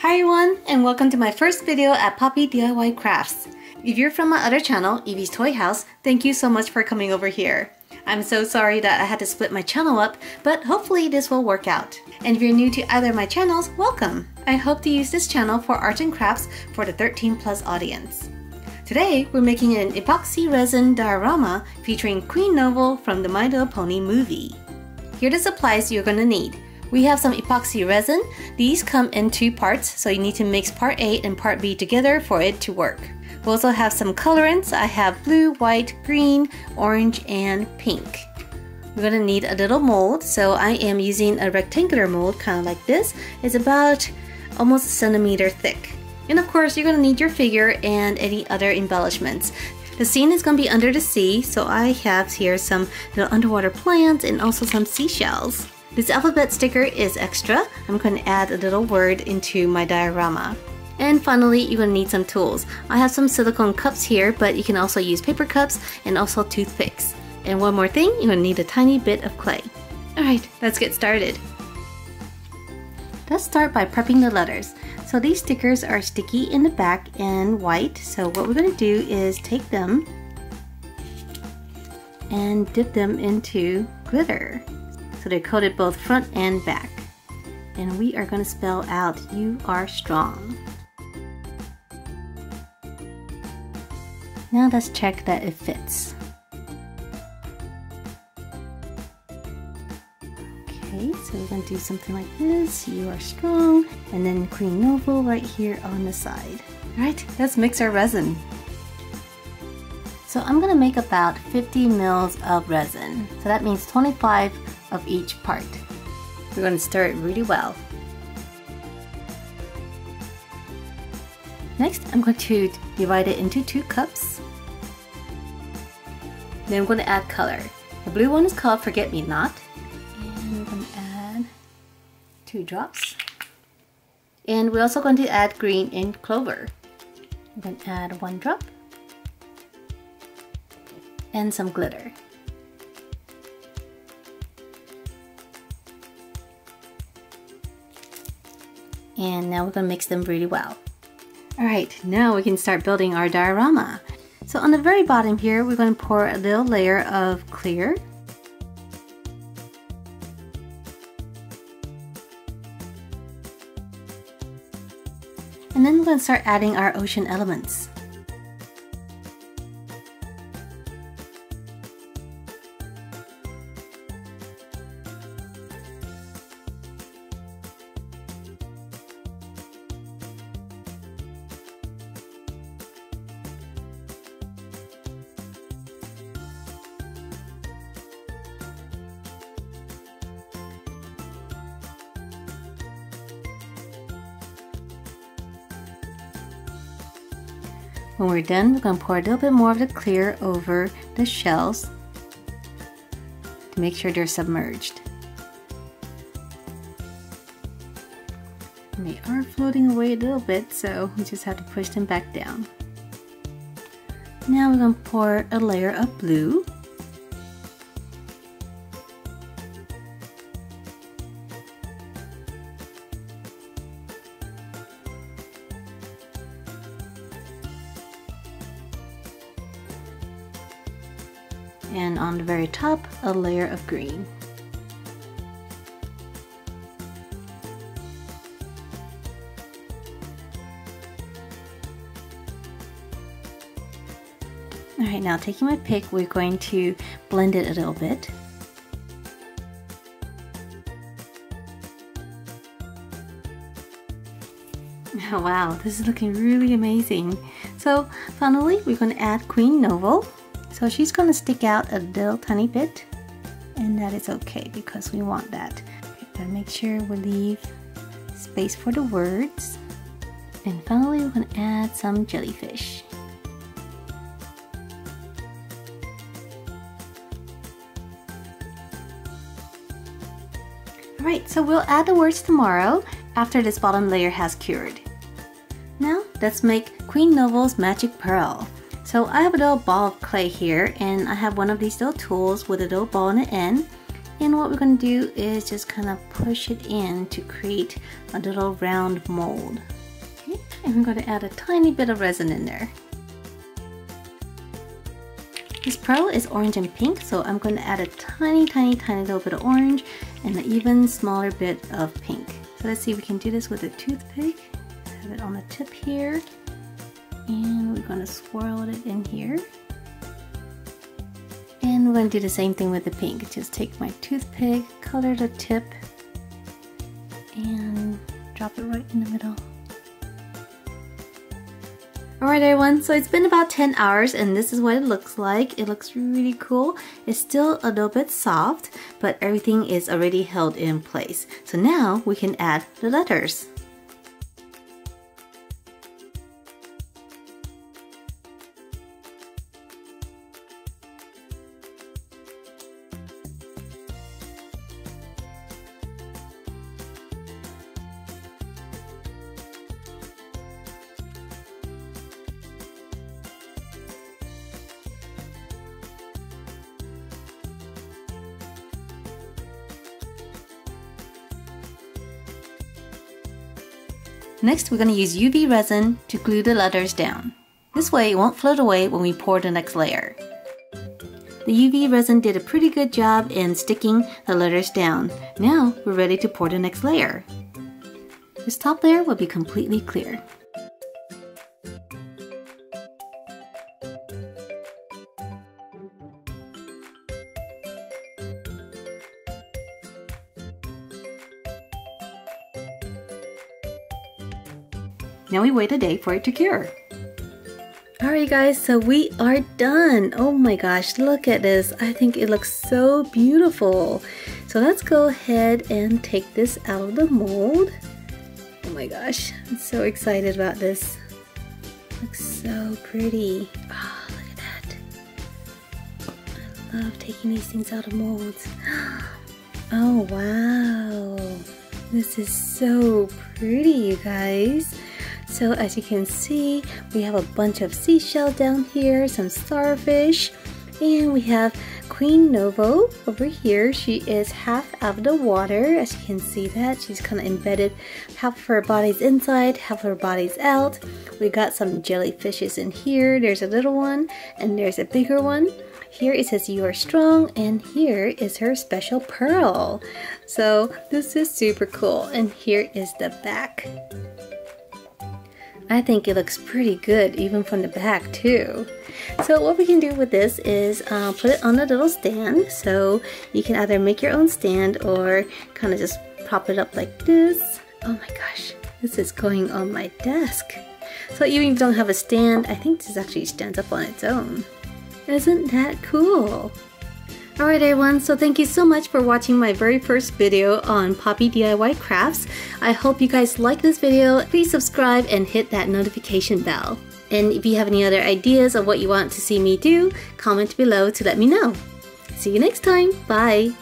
Hi everyone, and welcome to my first video at Poppy DIY Crafts. If you're from my other channel, Evie's Toy House, thank you so much for coming over here. I'm so sorry that I had to split my channel up, but hopefully this will work out. And if you're new to either of my channels, welcome! I hope to use this channel for arts and crafts for the 13+ audience. Today, we're making an epoxy resin diorama featuring Queen Novo from the My Little Pony movie. Here are the supplies you're going to need. We have some epoxy resin. These come in two parts, so you need to mix part A and part B together for it to work. We also have some colorants. I have blue, white, green, orange, and pink. We're going to need a little mold, so I am using a rectangular mold kind of like this. It's about almost a centimeter thick. And of course, you're going to need your figure and any other embellishments. The scene is going to be under the sea, so I have here some little underwater plants and also some seashells. This alphabet sticker is extra. I'm going to add a little word into my diorama. And finally, you're going to need some tools. I have some silicone cups here, but you can also use paper cups and also toothpicks. And one more thing, you're going to need a tiny bit of clay. Alright, let's get started. Let's start by prepping the letters. So these stickers are sticky in the back and white. So what we're going to do is take them and dip them into glitter. So they're coated both front and back. And we are going to spell out, "You are strong." Now let's check that it fits. Okay, so we're going to do something like this. "You are strong." And then Queen Novo right here on the side. Alright, let's mix our resin. So I'm going to make about 50 mils of resin. So that means 25 of each part. We're going to stir it really well. Next, I'm going to divide it into 2 cups. Then I'm going to add color. The blue one is called Forget Me Not. And we're going to add 2 drops. And we're also going to add green and clover. I'm going to add 1 drop. And some glitter. And now we're going to mix them really well. Alright, now we can start building our diorama. So on the very bottom here, we're going to pour a little layer of clear. And then we're going to start adding our ocean elements. When we're done, we're going to pour a little bit more of the clear over the shells to make sure they're submerged. And they are floating away a little bit, so we just have to push them back down. Now we're going to pour a layer of blue. And on the very top, a layer of green. Alright, now taking my pick, we're going to blend it a little bit. Oh, wow, this is looking really amazing. So finally, we're going to add Queen Novo. So she's going to stick out a little tiny bit, and that is okay because we want that. Gotta make sure we leave space for the words. And finally, we're going to add some jellyfish. Alright, so we'll add the words tomorrow after this bottom layer has cured. Now, let's make Queen Novo's magic pearl. So I have a little ball of clay here, and I have one of these little tools with a little ball on the end. And what we're going to do is just kind of push it in to create a little round mold. Okay, and I'm going to add a tiny bit of resin in there. This pearl is orange and pink, so I'm going to add a tiny little bit of orange and an even smaller bit of pink. So let's see if we can do this with a toothpick. Have it on the tip here, and we're going to swirl it in here. And we're going to do the same thing with the pink. Just take my toothpick, color the tip, and drop it right in the middle. Alright everyone, so it's been about 10 hours and this is what it looks like. It looks really cool. It's still a little bit soft, but everything is already held in place. So now we can add the letters. Next, we're going to use UV resin to glue the letters down. This way it won't float away when we pour the next layer. The UV resin did a pretty good job in sticking the letters down. Now we're ready to pour the next layer. This top layer will be completely clear. Now we wait a day for it to cure. Alright guys, so we are done. Oh my gosh, look at this. I think it looks so beautiful. So let's go ahead and take this out of the mold. Oh my gosh, I'm so excited about this. Looks so pretty. Oh, look at that. I love taking these things out of molds. Oh wow. This is so pretty, you guys. So as you can see, we have a bunch of seashells down here, some starfish, and we have Queen Novo over here. She is half out of the water. As you can see that, she's kind of embedded. Half of her body's inside, half of her body's out. We got some jellyfishes in here. There's a little one, and there's a bigger one. Here it says you are strong, and here is her special pearl. So this is super cool, and here is the back. I think it looks pretty good even from the back too. So what we can do with this is put it on a little stand, so you can either make your own stand or kind of just prop it up like this. Oh my gosh, this is going on my desk. So even if you don't have a stand, I think this actually stands up on its own. Isn't that cool? Alright everyone, so thank you so much for watching my very first video on Poppy DIY crafts. I hope you guys like this video. Please subscribe and hit that notification bell. And if you have any other ideas of what you want to see me do, comment below to let me know. See you next time. Bye!